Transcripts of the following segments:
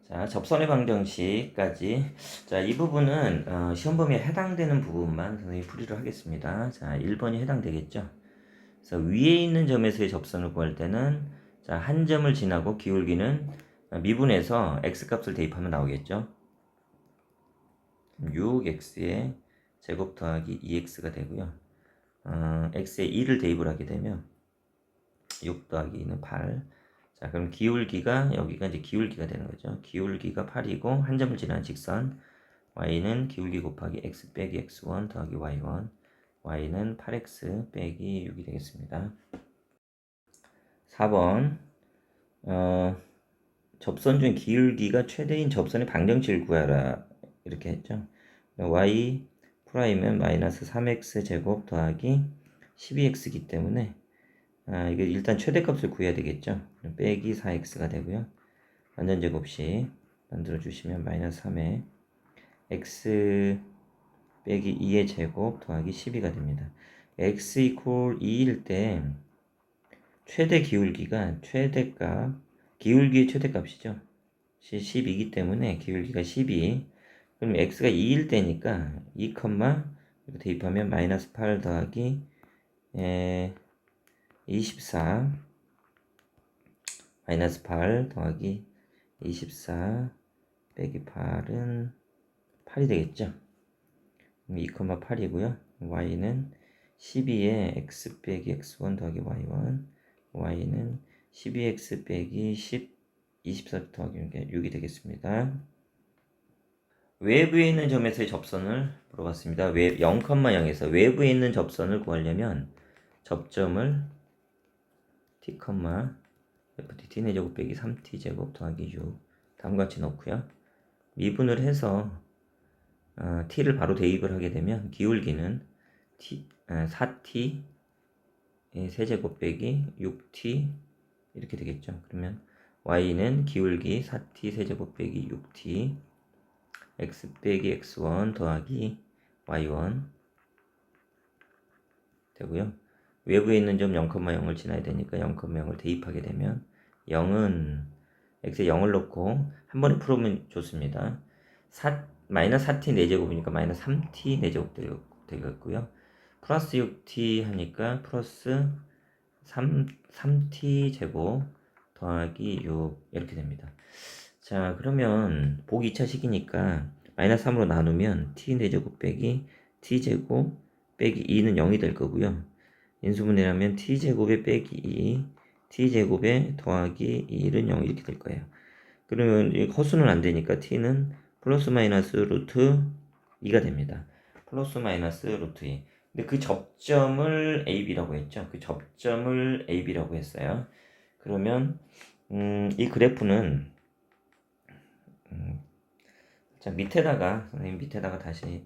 자, 접선의 방정식까지. 자, 이 부분은 시험 범위에 해당되는 부분만 선생님이 풀이를 하겠습니다. 자, 1번이 해당되겠죠. 그래서 위에 있는 점에서의 접선을 구할 때는 자, 한 점을 지나고 기울기는 미분해서 x값을 대입하면 나오겠죠. 6x의 제곱 더하기 2x가 되고요. x에 2를 대입을 하게 되면 6 더하기 2는 8. 자, 그럼 기울기가 여기가 이제 기울기가 되는 거죠. 기울기가 8이고 한 점을 지난 직선 y는 기울기 곱하기 x 빼기 x1 더하기 y1 y는 8x 빼기 6이 되겠습니다. 4번 접선 중 기울기가 최대인 접선의 방정식을 구하라 이렇게 했죠. y 프라임은 마이너스 3x 제곱 더하기 12x이기 때문에 이게 일단 최대값을 구해야 되겠죠. 빼기 4x가 되고요. 완전제곱식 만들어주시면 마이너스 3에 x 빼기 2의 제곱 더하기 12가 됩니다. x 이퀄 2일 때 최대 기울기가 최대값, 기울기의 최대값이죠. 12이기 때문에 기울기가 12. 그럼 x가 2일 때니까 2, 이렇게 대입하면 마이너스 8 더하기 24 마이너스 8 더하기 24 빼기 8은 8이 되겠죠. 2,8이고요. y는 12에 x 빼기 x1 더하기 y1 y는 12x 빼기 10 24 더하기 6이 되겠습니다. 외부에 있는 점에서의 접선을 물어봤습니다. 0,0에서 외부에 있는 접선을 구하려면 접점을 t, ft t의 제곱 빼기 3t 제곱 더하기 6 다음과 같이 넣고요. 미분을 해서 t를 바로 대입을 하게 되면 기울기는 4t 세제곱 빼기 6t 이렇게 되겠죠. 그러면 y는 기울기 4t 세제곱 빼기 6t x 빼기 x1 더하기 y1 되고요. 외부에 있는 점 0,0을 지나야 되니까 0,0을 대입하게 되면 0은 x에 0을 넣고 한 번에 풀으면 좋습니다. 마이너스 4t 4제곱이니까 마이너스 3t 4제곱 되겠고요. 플러스 6t 하니까 플러스 3t 제곱 더하기 6 이렇게 됩니다. 자, 그러면 보기 2차식이니까 마이너스 3으로 나누면 t 4제곱 빼기 t제곱 빼기 2는 0이 될 거고요. 인수분해하면 t제곱에 빼기 2 t제곱에 더하기 1은 0 이렇게 될 거예요. 그러면 허수는 안 되니까 t는 플러스 마이너스 루트 2가 됩니다. 플러스 마이너스 루트 2. 근데 그 접점을 AB라고 했죠. 그 접점을 AB라고 했어요. 그러면 이 그래프는 자, 선생님 밑에다가 다시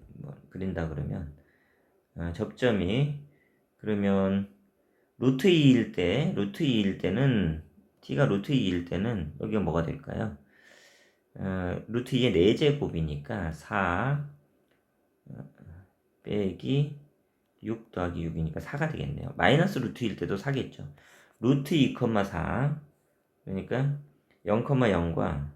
그린다 그러면 접점이 그러면 루트 2일 때는 t가 루트 2일 때는 여기가 뭐가 될까요? 루트 2의 4제곱이니까 4 빼기 6 더하기 6이니까 4가 되겠네요. 마이너스 루트일 때도 4겠죠. 루트 2,4 그러니까 0,0과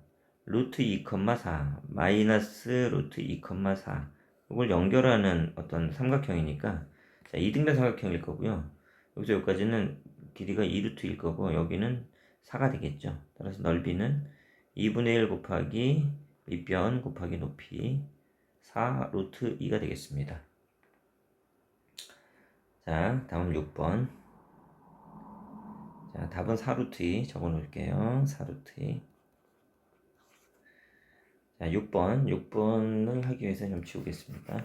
루트 2,4 마이너스 루트 2,4 이걸 연결하는 어떤 삼각형이니까 자, 이등변 삼각형일 거고요. 여기서 여기까지는 길이가 2루트일 거고 여기는 4가 되겠죠. 따라서 넓이는 2분의 1 곱하기 밑변 곱하기 높이 4 루트 2가 되겠습니다. 자, 다음 6번. 자, 답은 4 루트 2 적어 놓을게요. 4 루트 2. 자, 6번을 하기 위해서 좀 지우겠습니다.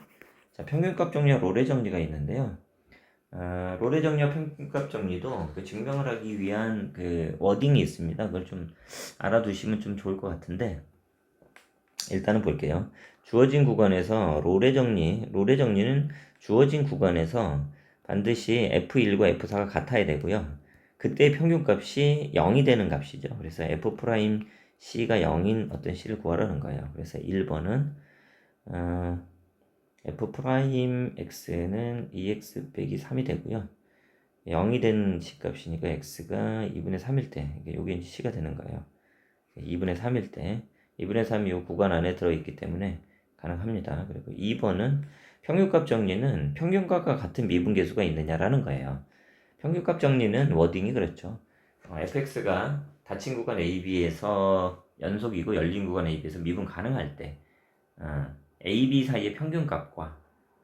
자, 평균값 정리와 로레 정리가 있는데요. 로레 정리와 평균값 정리도 그 증명을 하기 위한 그 워딩이 있습니다. 그걸 좀 알아두시면 좀 좋을 것 같은데, 일단은 볼게요. 주어진 구간에서 로레 정리는 주어진 구간에서 반드시 F1과 F4가 같아야 되고요. 그때 평균값이 0이 되는 값이죠. 그래서 F'C가 0인 어떤 C를 구하라는 거예요. 그래서 1번은 F'X는 2X 빼기 3이 되고요. 0이 되는 C값이니까 X가 2분의 3일 때, 이게 이제 C가 되는 거예요. 2분의 3일 때 2분의 3이 요 구간 안에 들어있기 때문에 가능합니다. 그리고 2번은 평균값 정리는 평균값과 같은 미분계수가 있느냐라는 거예요. 평균값 정리는 워딩이 그렇죠. fx가 닫힌 구간 AB에서 연속이고 열린 구간 AB에서 미분 가능할 때 AB 사이의 평균값과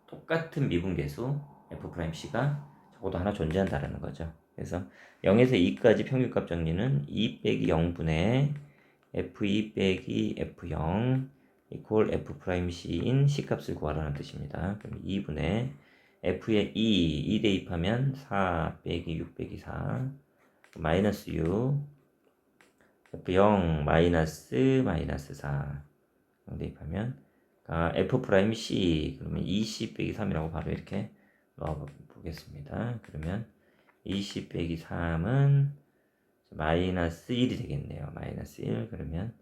똑같은 미분계수 f'C가 적어도 하나 존재한다는 거죠. 그래서 0에서 2까지 평균값 정리는 2 빼기 0분의 f2 빼기 f0 이퀄 f'C인 C값을 구하라는 뜻입니다. 그럼 2분의 f에 2 대입하면 4 빼기 6 빼기 4 마이너스 6 f0 마이너스 4 대입하면 f'C 그러면 2C 빼기 3이라고 바로 이렇게 넣어 보겠습니다. 그러면 2C 빼기 3은 마이너스 1이 되겠네요. 마이너스 1 그러면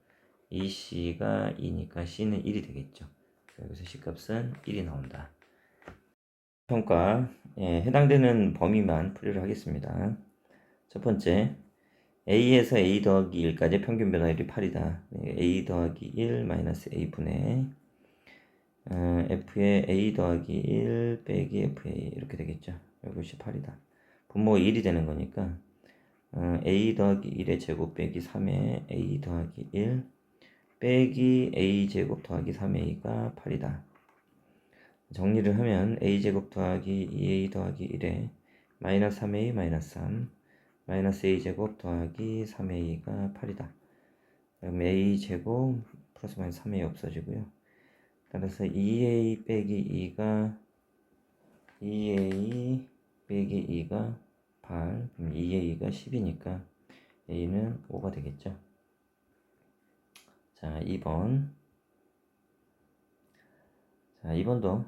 2C가 2니까 C는 1이 되겠죠. 그래서 C값은 1이 나온다. 평가 해당되는 범위만 풀이를 하겠습니다. 첫 번째 A에서 A 더하기 1까지 평균 변화율이 8이다. A 더하기 1 마이너스 A분의 F의 A 더하기 1 빼기 FA 이렇게 되겠죠. 이것이 8이다. 분모가 1이 되는 거니까 A 더하기 1의 제곱 빼기 3의 A 더하기 1 빼기 A 제곱 더하기 3A가 8이다. 정리를 하면 A 제곱 더하기 2A 더하기 1에 마이너스 3A 마이너스 3 마이너스 A 제곱 더하기 3A가 8이다. 그럼 A 제곱 플러스 마이너스 3A 없어지고요. 따라서 2A 빼기 2가 2A 빼기 2가 8 그럼 2A가 10이니까 A는 5가 되겠죠. 자 2번 자 2번도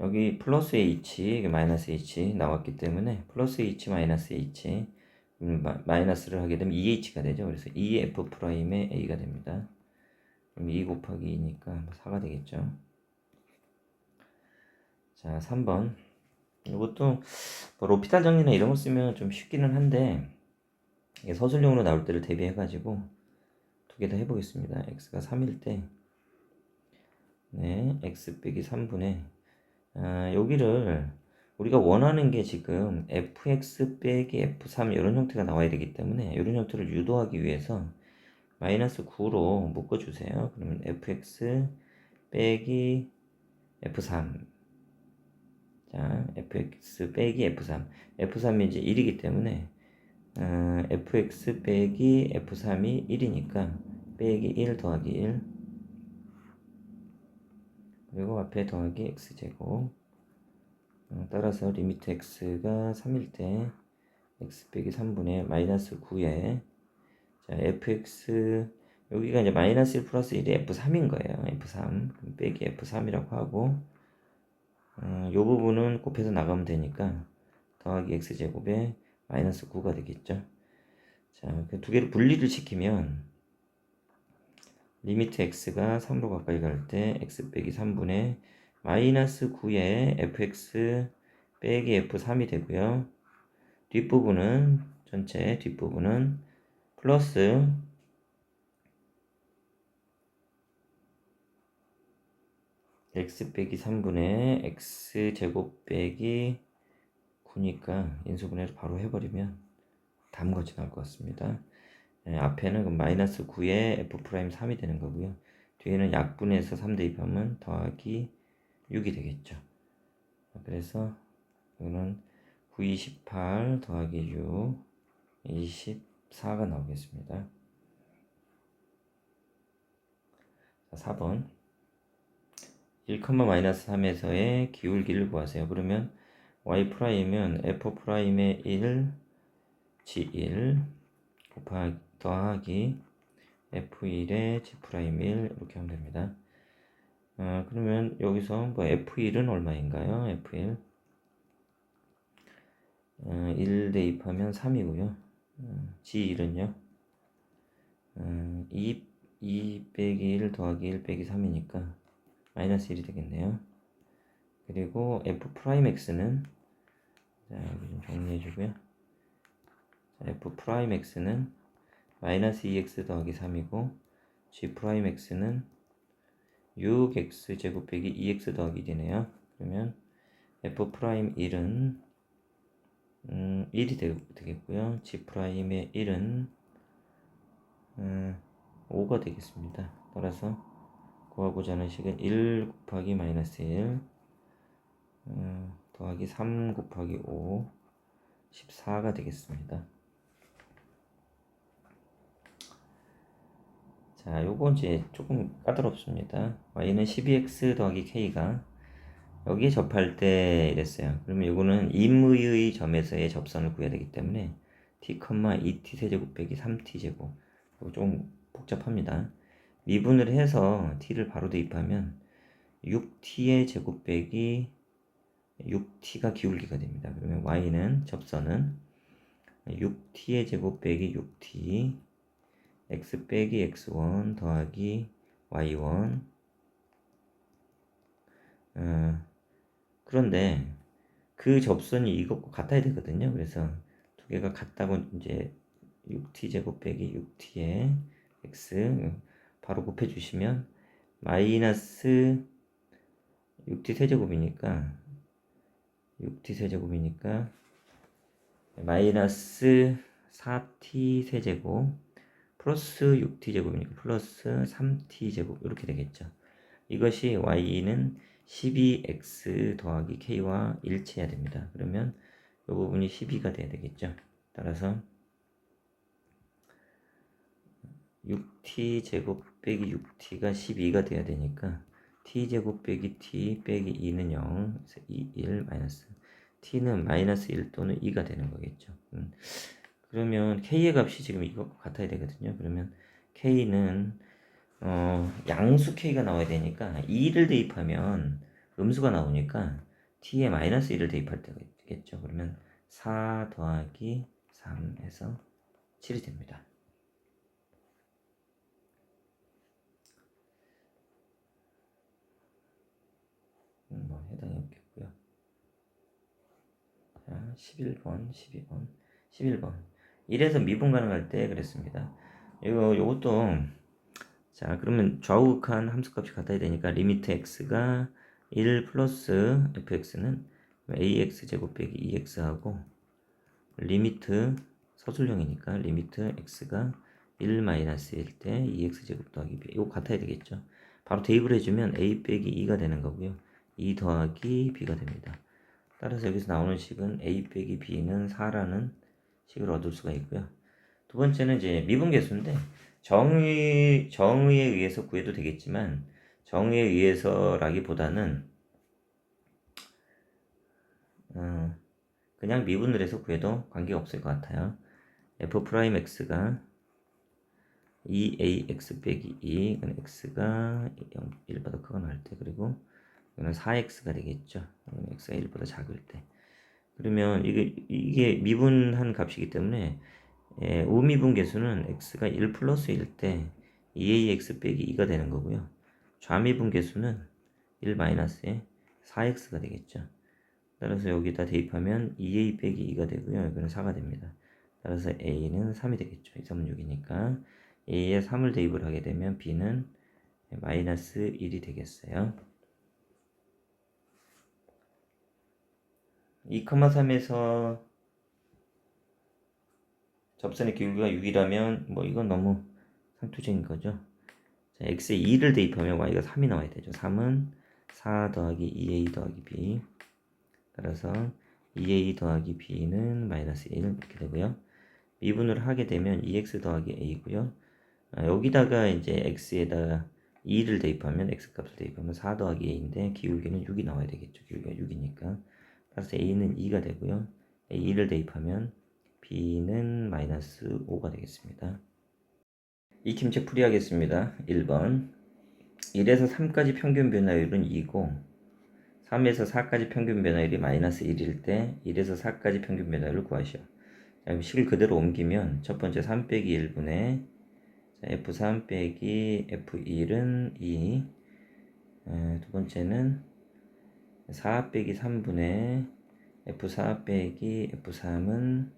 여기 플러스 H 마이너스 H 나왔기 때문에 플러스 H 마이너스 H 마이너스를 하게 되면 2H가 되죠. 그래서 2F'의 A가 됩니다. 그럼 2 곱하기 2니까 4가 되겠죠. 자 3번 이것도 뭐 로피탈 정리나 이런 거 쓰면 좀 쉽기는 한데 서술용으로 나올 때를 대비해 가지고 두 개 다 해보겠습니다. x가 3일 때 네, x 빼기 3분의 여기를 우리가 원하는 게 지금 fx 빼기 f3 이런 형태가 나와야 되기 때문에 이런 형태를 유도하기 위해서 마이너스 9로 묶어주세요. 그러면 fx 빼기 f3 자 fx 빼기 f3 f3이 이제 1이기 때문에 fx 빼기 f3이 1이니까 빼기 1 더하기 1 그리고 앞에 더하기 x제곱 따라서 리미트 x가 3일 때 x 빼기 3분의 마이너스 9에 자 fx 여기가 이제 마이너스 1 플러스 1이 f3인 거예요. f3 빼기 f3이라고 하고 요 부분은 곱해서 나가면 되니까 더하기 x제곱에 마이너스 9가 되겠죠. 자, 그 두 개를 분리를 시키면 리미트 x가 3로 가까이 갈 때 x 빼기 3분의 마이너스 9에 fx 빼기 f3이 되고요. 뒷부분은 전체 뒷부분은 플러스 x 빼기 3분의 x제곱 빼기 9니까 인수분해를 바로 해버리면 담거지 나올 것 같습니다. 앞에는 그럼 마이너스 9에 f'3이 되는 거고요. 뒤에는 약분해서 3 대입하면 더하기 6이 되겠죠. 그래서 이거는 9, 28 더하기 6, 24가 나오겠습니다. 자, 4번 1,-3에서의 기울기를 구하세요. 그러면 y'이면 f'의 1, g1 곱하기 더하기 f1의 g'1 이렇게 하면 됩니다. 그러면 여기서 뭐 f1은 얼마인가요? f1 1 대입하면 3이고요. g1은요 2 빼기 1 더하기 1 빼기 3이니까 마이너스 1이 되겠네요. 그리고 f'x는 자 여기 좀 정리해 주고요. 자, f'x는 마이너스 2x 더하기 3이고 g 프라임 x는 6x 제곱 빼기 2x 더하기 1이네요. 그러면 f 프라임 1은 1이 되겠고요. g 프라임의 1은 5가 되겠습니다. 따라서 구하고자 하는 식은 1 곱하기 마이너스 1 더하기 3 곱하기 5 14가 되겠습니다. 자, 요거 이제 조금 까다롭습니다. y는 12x 더하기 k가 여기에 접할 때 이랬어요. 그러면 요거는 임의의 점에서의 접선을 구해야 되기 때문에 t, 2t 세제곱 빼기 3t 제곱. 이거 좀 복잡합니다. 미분을 해서 t를 바로 대입하면 6t의 제곱 빼기 6t가 기울기가 됩니다. 그러면 y는 접선은 6t의 제곱 빼기 6t x 빼기 x1 더하기 y1 그런데 그 접선이 이것과 같아야 되거든요. 그래서 두 개가 같다고 이제 6t 제곱 빼기 6t의 x 바로 곱해 주시면 마이너스 6t 세제곱이니까 마이너스 4t 세제곱 플러스 6t 제곱이니까 플러스 3t 제곱 이렇게 되겠죠. 이것이 y는 12x 더하기 k와 일치해야 됩니다. 그러면 이 부분이 12가 돼야 되겠죠. 따라서 6t 제곱 빼기 6t가 12가 돼야 되니까 t 제곱 빼기 t 빼기 2는 0, 그래서 2, 1 마이너스 t는 마이너스 1 또는 2가 되는 거겠죠. 그러면 k의 값이 지금 이것과 같아야 되거든요. 그러면 k는 양수 k가 나와야 되니까 2를 대입하면 음수가 나오니까 t에 마이너스 1을 대입할 때가 있겠죠. 그러면 4 더하기 3 해서 7이 됩니다. 뭐 해당이 없겠고요. 자, 11번, 12번, 11번. 1에서 미분 가능할 때 그랬습니다. 요것도 자, 그러면 좌우극한 함수값이 같아야 되니까 리미트 x가 1 플러스 fx는 ax 제곱 빼기 2x하고 리미트 서술형이니까 리미트 x가 1 마이너스 1 때 2x 제곱 더하기 b 이거 같아야 되겠죠. 바로 대입을 해주면 a 빼기 2가 되는 거고요. 2 더하기 b가 됩니다. 따라서 여기서 나오는 식은 a 빼기 b는 4라는 식을 얻을 수가 있고요. 두 번째는 이제 미분계수인데 정의에 의해서 구해도 되겠지만 정의에 의해서라기보다는 그냥 미분을 해서 구해도 관계가 없을 것 같아요. f 프라임 x가 2ax 빼기 2 이건 x가 1보다 크거나 할 때 그리고 이거는 4x가 되겠죠. x가 1보다 작을 때 그러면 이게 미분한 값이기 때문에 우미분 계수는 x가 1 플러스 1 때 2ax 빼기 2가 되는 거고요. 좌미분 계수는 1 마이너스에 4x가 되겠죠. 따라서 여기다 대입하면 2a 빼기 2가 되고요. 이거는 4가 됩니다. 따라서 a는 3이 되겠죠. 2, 3은 6이니까 a에 3을 대입을 하게 되면 b는 마이너스 1이 되겠어요. 2,3에서 접선의 기울기가 6이라면 뭐 이건 너무 상투적인 거죠. 자, x에 2를 대입하면 y가 3이 나와야 되죠. 3은 4 더하기 2a 더하기 b 따라서 2a 더하기 b는 마이너스 1 이렇게 되고요. 미분을 하게 되면 2x 더하기 a고요. 여기다가 이제 x에다가 2를 대입하면 x값을 대입하면 4 더하기 a인데 기울기는 6이 나와야 되겠죠. 기울기가 6이니까 따라서 a는 2가 되고요. a2를 대입하면 b는 마이너스 5가 되겠습니다. 익힘책 풀이하겠습니다. 1번 1에서 3까지 평균 변화율은 2고 3에서 4까지 평균 변화율이 마이너스 1일 때 1에서 4까지 평균 변화율을 구하시오. 자, 식을 그대로 옮기면 첫 번째 3 빼기 1분의 F3 빼기 F1은 2 두 번째는 4 빼기 3분의 F4 빼기 F3은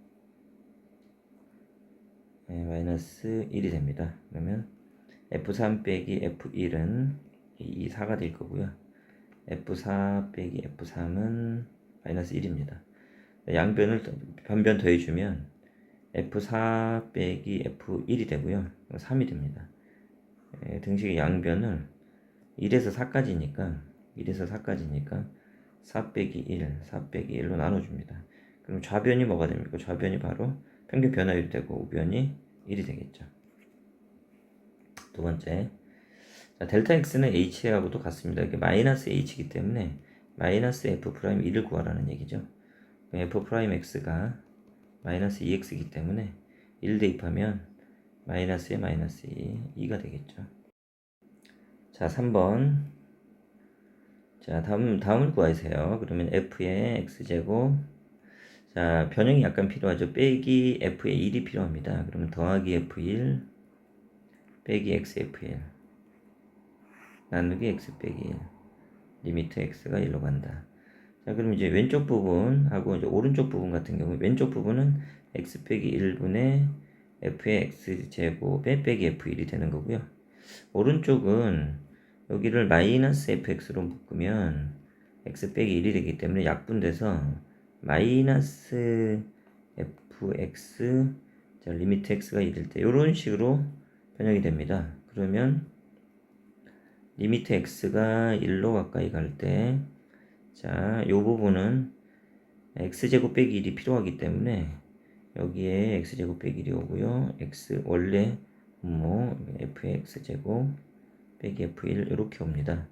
마이너스 1이 됩니다. 그러면 F3 빼기 F1은 이 4가 될 거고요. F4 빼기 F3은 마이너스 1입니다. 양변을 변변 더해주면 F4 빼기 F1이 되고요. 3이 됩니다. 등식의 양변을 1에서 4까지니까 4 빼기 1, 4 빼기 1로 나눠줍니다. 그럼 좌변이 뭐가 됩니까? 좌변이 바로 평균 변화율이 되고 우변이 1이 되겠죠. 두 번째, 자, 델타 x는 h하고도 같습니다. 이게 마이너스 h이기 때문에 마이너스 f 프라임 1을 구하라는 얘기죠. f 프라임 x가 마이너스 2x이기 때문에 1 대입하면 마이너스에 마이너스 2가 되겠죠. 자, 3번. 자, 다음을 구하세요. 그러면 f의 x제곱. 자, 변형이 약간 필요하죠. 빼기 f의 1이 필요합니다. 그러면 더하기 f1 빼기 xf1 나누기 x 빼기 1 리미트 x가 1로 간다. 자, 그럼 이제 왼쪽 부분하고 이제 오른쪽 부분 같은 경우 왼쪽 부분은 x 빼기 1분의 f의 x제곱에 빼기 f1이 되는 거고요. 오른쪽은 여기를 마이너스 fx로 묶으면 x 빼기 1이 되기 때문에 약분돼서 마이너스 fx 자, 리미트 x가 1일 때 이런 식으로 변형이 됩니다. 그러면 리미트 x가 1로 가까이 갈 때 자, 요 부분은 x제곱 빼기 1이 필요하기 때문에 여기에 x제곱 빼기 1이 오고요. x 원래 f의 x제곱 빼기 f1 이렇게 옵니다.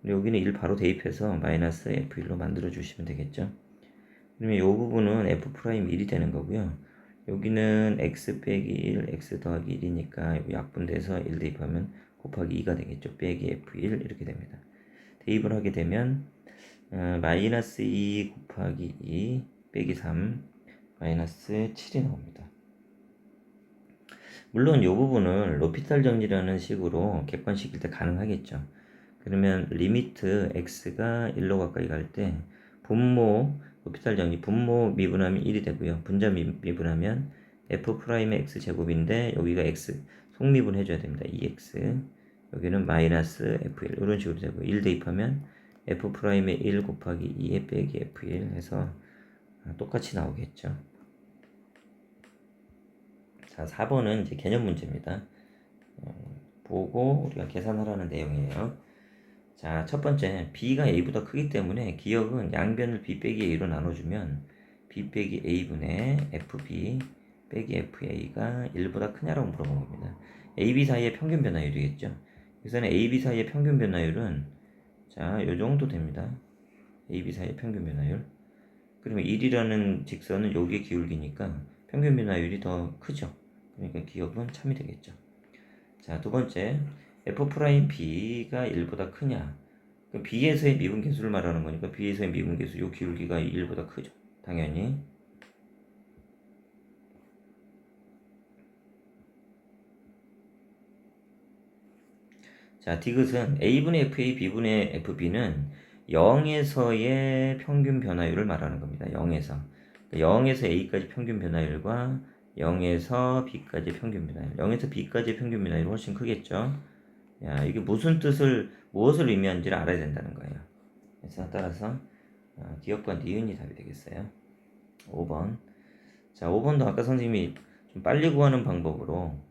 여기는 1 바로 대입해서 마이너스 f1로 만들어 주시면 되겠죠. 그러면 이 부분은 f'1이 되는 거고요. 여기는 x 빼기 1, x 더하기 1이니까 약분돼서 1 대입하면 곱하기 2가 되겠죠. 빼기 f1 이렇게 됩니다. 대입을 하게 되면 마이너스 2 곱하기 2 빼기 3 마이너스 7이 나옵니다. 물론 이 부분을 로피탈 정리라는 식으로 객관식일 때 가능하겠죠. 그러면 리미트 x가 1로 가까이 갈 때 분모 로피탈 정리 분모 미분하면 1이 되고요. 분자 미분하면 f'의 x제곱인데 여기가 x 속미분 해줘야 됩니다. 2x 여기는 마이너스 f1 이런 식으로 되고 1 대입하면 f'의 1 곱하기 2에 빼기 f1 해서 똑같이 나오겠죠. 자, 4번은 이제 개념 문제입니다. 보고 우리가 계산하라는 내용이에요. 자, 첫 번째, b가 a보다 크기 때문에 기억은 양변을 b 빼기 a로 나눠주면 b 빼기 a분의 fb 빼기 fa가 1보다 크냐라고 물어본 겁니다. ab 사이의 평균 변화율이겠죠. 그래서는 ab 사이의 평균 변화율은 자, 요 정도 됩니다. ab 사이의 평균 변화율. 그러면 1이라는 직선은 여기에 기울기니까 평균 변화율이 더 크죠. 그러니까 기억은 참이 되겠죠. 자, 두 번째, f'b가 1보다 크냐? 그 b에서의 미분계수를 말하는 거니까 b에서의 미분계수 요 기울기가 1보다 크죠. 당연히. 자, 디귿은 a분의 fa, b분의 fb는 0에서의 평균 변화율을 말하는 겁니다. 0에서. 0에서 a까지 평균 변화율과 0에서 b까지 평균 변화율. 0에서 b까지 평균 변화율이 훨씬 크겠죠. 야, 이게 무엇을 의미하는지를 알아야 된다는 거예요. 그래서 따라서 기억과 니은이 답이 되겠어요. 5번. 자, 5번도 아까 선생님이 좀 빨리 구하는 방법으로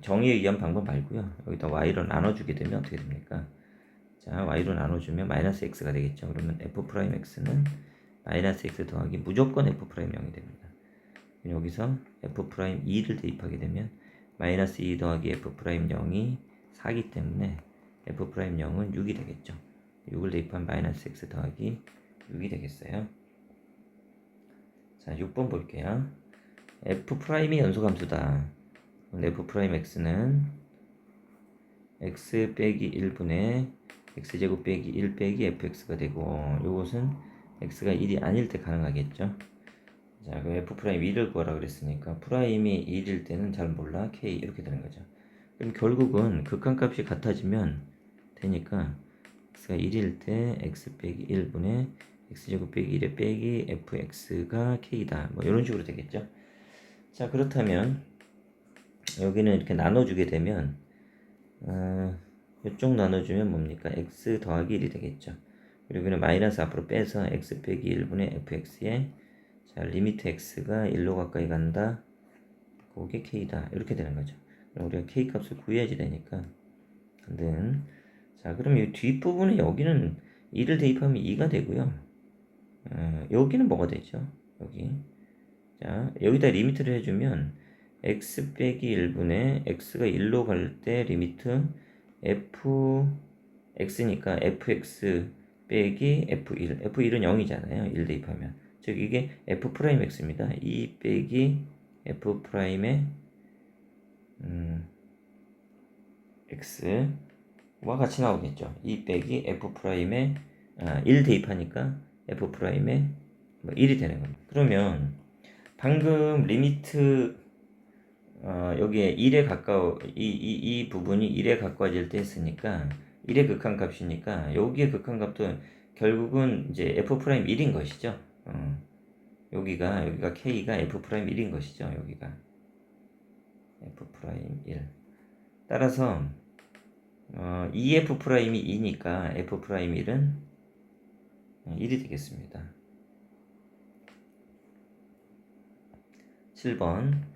정의에 의한 방법 말고요. 여기다 y로 나눠주게 되면 어떻게 됩니까? 자, y로 나눠주면 마이너스 x가 되겠죠. 그러면 f'x는 마이너스 x 더하기 무조건 f'0이 됩니다. 여기서 f'2를 대입하게 되면 마이너스 2 더하기 f'0이 4기 때문에 f'0은 6이 되겠죠. 6을 대입한 마이너스 x 더하기 6이 되겠어요. 자, 6번 볼게요. f'이 연소함수다. f'x는 x 빼기 1분의 x제곱 빼기 1 빼기 fx가 되고 이것은 x가 1이 아닐 때 가능하겠죠. 자, 그럼 f'2를 구하라 그랬으니까 프라임이 1일 때는 잘 몰라 k 이렇게 되는 거죠. 그럼 결국은 극한값이 같아지면 되니까 x가 1일 때 x 빼기 1분의 x제곱 빼기 1에 빼기 fx가 k다. 뭐 이런 식으로 되겠죠. 자, 그렇다면 여기는 이렇게 나눠주게 되면 이쪽 나눠주면 뭡니까? x 더하기 1이 되겠죠. 그리고 여기는 마이너스 앞으로 빼서 x 빼기 1분의 fx에 자 리미트 x가 1로 가까이 간다. 그게 k다. 이렇게 되는 거죠. 그럼 우리가 k 값을 구해야지 되니까 자 그럼 이 뒷부분에 여기는 2를 대입하면 2가 되고요. 여기는 뭐가 되죠? 자 여기다 리미트를 해주면 x 빼기 1분의 x가 1로 갈 때 리미트 fx니까 fx 빼기 f1 f1은 0이잖아요 1 대입하면 즉 이게 f'x입니다 2 빼기 f'의 x와 같이 나오겠죠 2 빼기 f'의 1 대입하니까 f'의 1이 되는 겁니다 그러면 방금 리미트 여기에 1에 가까워 이 부분이 1에 가까워질 때 했으니까 1의 극한값이니까 여기의 극한값도 결국은 이제 f'1인 것이죠. 여기가 k가 f'1인 것이죠. 여기가 f'1 따라서 2f'이 2니까 f'1은 1이 되겠습니다. 7번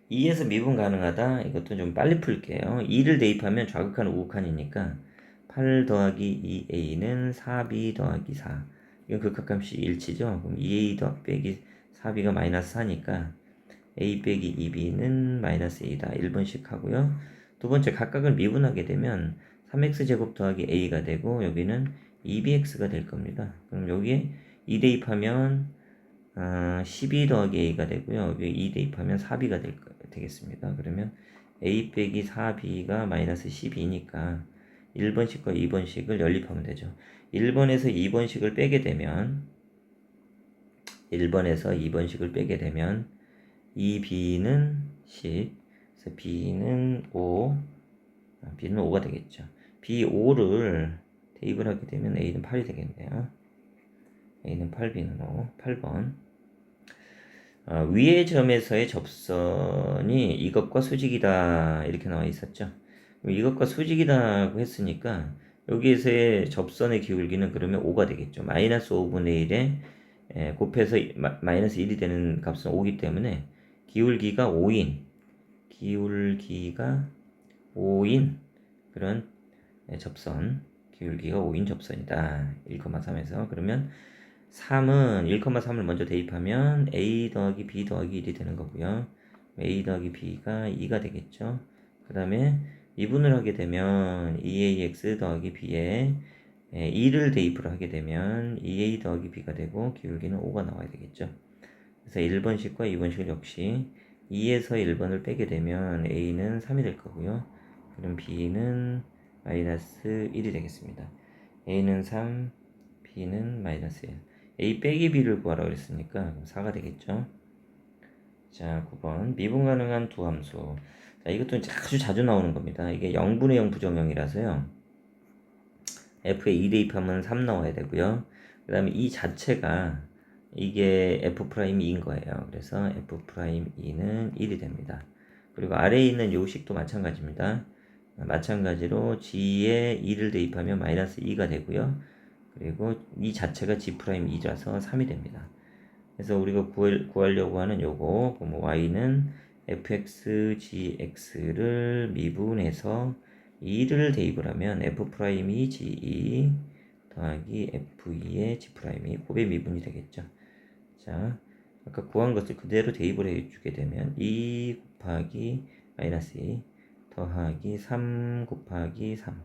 2에서 미분 가능하다. 이것도 좀 빨리 풀게요. 2를 대입하면 좌극한 우극한이니까 8 더하기 2a는 4b 더하기 4. 이건 극합값이 일치죠. 그럼 2a 빼기 4b가 마이너스 4니까 a 빼기 2b는 마이너스 a다. 1번씩 하고요. 두 번째 각각을 미분하게 되면 3x제곱 더하기 a가 되고 여기는 2bx가 될 겁니다. 그럼 여기에 2 대입하면 12 더하기 a가 되고요. 여기 2 대입하면 4b가 되겠습니다. 그러면 a 빼기 4b가 마이너스 12니까 1번씩과 2번씩을 연립하면 되죠. 1번에서 2번씩을 빼게 되면 2b는 10, 그래서 b는 5, b는 5가 되겠죠. b5를 대입을 하게 되면 a는 8이 되겠네요. a는 8, b는 5, 8번. 위의 점에서의 접선이 이것과 수직이다 이렇게 나와 있었죠. 이것과 수직이다고 했으니까 여기에서의 접선의 기울기는 그러면 5가 되겠죠. 마이너스 5분의 1에 곱해서 마이너스 1이 되는 값은 5기 때문에 기울기가 5인 그런 접선 기울기가 5인 접선이다. 1,3에서 그러면 3은 1,3을 먼저 대입하면 a 더하기 b 더하기 1이 되는 거고요. a 더하기 b가 2가 되겠죠. 그 다음에 미분을 하게 되면 2ax 더하기 b에 2를 대입을 하게 되면 2a 더하기 b가 되고 기울기는 5가 나와야 되겠죠. 그래서 1번식과 2번식을 역시 2에서 1번을 빼게 되면 a는 3이 될 거고요. 그럼 b는 마이너스 1이 되겠습니다. a는 3, b는 마이너스 1. a 빼기 b를 구하라고 그랬으니까 4가 되겠죠. 자, 9번 미분 가능한 두 함수. 자, 이것도 아주 자주 나오는 겁니다. 이게 0분의 0 부정형이라서요. f에 2 대입하면 3 나와야 되고요. 그 다음에 이 자체가 이게 f'이 2인 거예요. 그래서 f'2는 1이 됩니다. 그리고 아래에 있는 요식도 마찬가지입니다. 마찬가지로 g에 2를 대입하면 마이너스 2가 되고요. 그리고 이 자체가 g'2라서 3이 됩니다. 그래서 우리가 구하려고 하는 요거 y는 fx, gx를 미분해서 2를 대입을 하면 f'이 g2 더하기 f2의 g'2 곱의 미분이 되겠죠. 자, 아까 구한 것을 그대로 대입을 해주게 되면 2 곱하기 마이너스 2 더하기 3 곱하기 3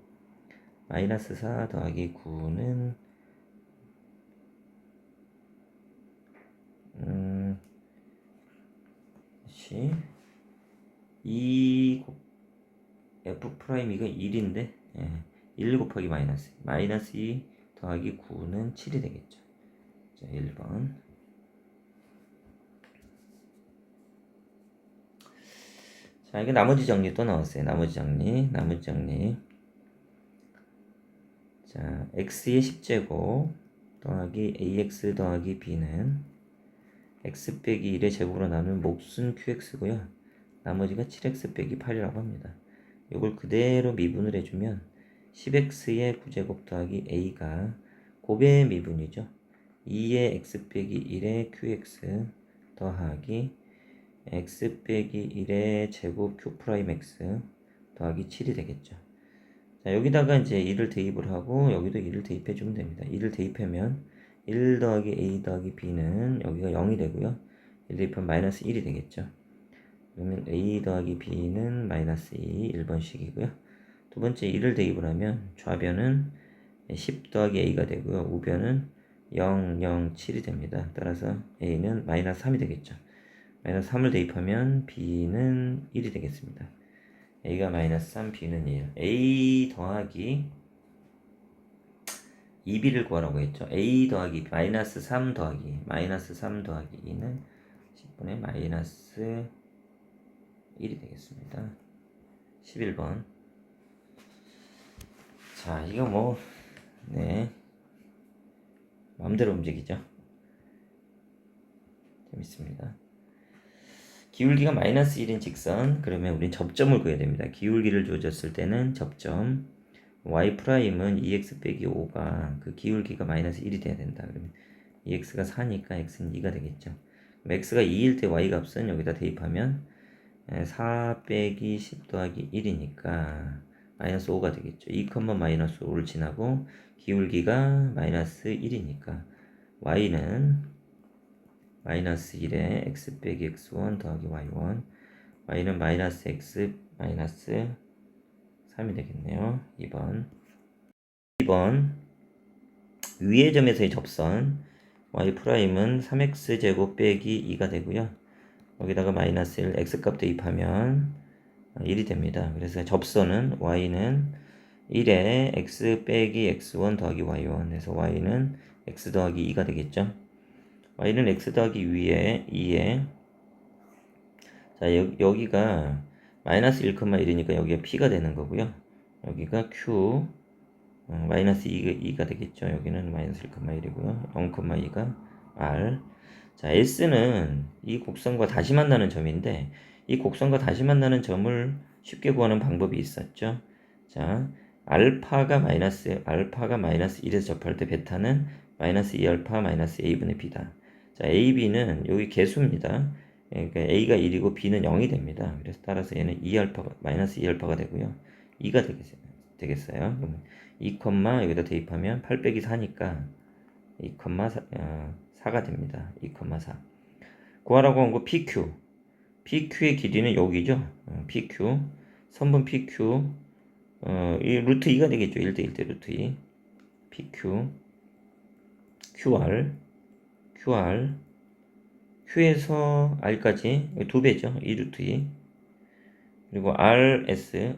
마이너스 4 더하기 9는 2 f'이가 1인데 1 곱하기 마이너스 2 더하기 9는 7이 되겠죠. 자, 1번. 자, 이게 나머지 정리 또 나왔어요. 나머지 정리. 자, x의 10제곱 더하기 ax 더하기 b는 x 빼기 1의 제곱으로 나누면 몫은 qx고요. 나머지가 7x 빼기 8이라고 합니다. 이걸 그대로 미분을 해주면 10x의 9제곱 더하기 a가 곱의 미분이죠. 2의 x 빼기 1의 qx 더하기 x 빼기 1의 제곱 q 프라임 x 더하기 7이 되겠죠. 자, 여기다가 이제 2를 대입을 하고 여기도 2를 대입해 주면 됩니다. 2를 대입하면 1 더하기 a 더하기 b는 여기가 0이 되고요. 1 대입하면 마이너스 1이 되겠죠. 그러면 a 더하기 b는 마이너스 2 1번씩이고요. 두 번째 1을 대입을 하면 좌변은 10 더하기 a가 되고요. 우변은 0, 0, 7이 됩니다. 따라서 a는 마이너스 3이 되겠죠. 마이너스 3을 대입하면 b는 1이 되겠습니다. a가 마이너스 3, b는 1. a 더하기 2b를 구하라고 했죠. a 더하기 마이너스 3 더하기 2는 10분의 마이너스 1이 되겠습니다. 11번. 자, 이거 마음대로 움직이죠. 재밌습니다. 기울기가 마이너스 1인 직선, 그러면 우린 접점을 구해야 됩니다. 기울기를 주어졌을 때는 접점, y'은 2x 빼기 5가 그 기울기가 마이너스 1이 돼야 된다. 그러면 2x가 4니까 x는 2가 되겠죠. x가 2일 때 y 값은 여기다 대입하면 4 빼기 10 더하기 1이니까 마이너스 5가 되겠죠. 2, 마이너스 5를 지나고 기울기가 마이너스 1이니까 y는 마이너스 1에 x 빼기 x1 더하기 y1, y는 마이너스 x 마이너스 3이 되겠네요. 2번 위의 점에서의 접선 y'은 3x제곱 빼기 2가 되고요. 여기다가 마이너스 1 x값 대입하면 1이 됩니다. 그래서 접선은 y는 1에 x 빼기 x1 더하기 y1 해서 y는 x 더하기 2가 되겠죠. y는 x 더하기 2에 자, 여기가 마이너스 1,1이니까 여기가 p가 되는 거고요. 여기가 q 마이너스 2가 되겠죠. 여기는 마이너스 1,1이고요. 0,2가 r. 자, s는 이 곡선과 다시 만나는 점인데 이 곡선과 다시 만나는 점을 쉽게 구하는 방법이 있었죠. 자, 알파가 마이너스 1에서 접할 때 베타는 마이너스 2알파 마이너스 a분의 b다. 자, a, b는 여기 개수입니다. 그러니까 a가 1이고 b는 0이 됩니다. 그래서 따라서 얘는 2알파 마이너스 2알파가 되고요. 2가 되겠어요. 그럼 2, 여기다 대입하면 8 빼기 4니까 2,4가 됩니다. 2,4. 구하라고 한 거 PQ. PQ의 길이는 여기죠. PQ. 선분 PQ. 이 루트 2가 되겠죠. 1대 1대 루트 2. PQ. QR. Q에서 R까지 2배죠. 2 루트 2. 그리고 RS.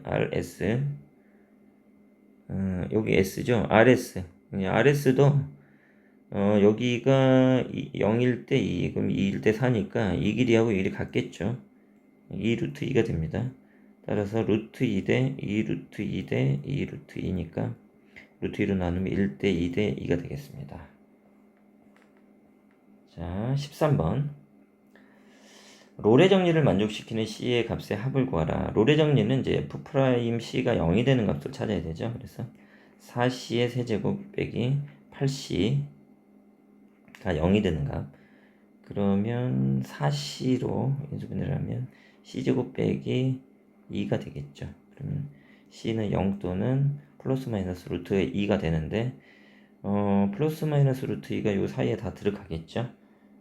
여기 S죠. RS도 여기가 0일 때 2, 그럼 2일 때 4니까 이 길이하고 이 길이 같겠죠. 2 루트 2가 됩니다. 따라서 루트 2 대 2 루트 2 대 2 루트 2니까 루트 2로 나누면 1 대 2 대 2가 되겠습니다. 자, 13번. 롤의 정리를 만족시키는 C의 값의 합을 구하라. 롤의 정리는 이제 F'C가 0이 되는 값을 찾아야 되죠. 그래서 4C의 세제곱 빼기 8C가 0이 되는 값. 그러면 4C로 인수분해를 하면 C제곱 빼기 2가 되겠죠. 그러면 C는 0 또는 플러스 마이너스 루트 2가 되는데 플러스 마이너스 루트 2가 요 사이에 다 들어가겠죠.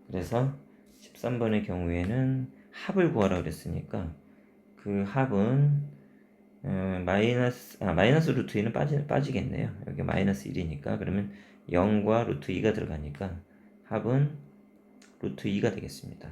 그래서 13번의 경우에는 합을 구하라 그랬으니까 그 합은 마이너스 루트 2는 빠지겠네요. 여기 마이너스 1이니까 그러면 0과 루트 2가 들어가니까 합은 루트 2가 되겠습니다.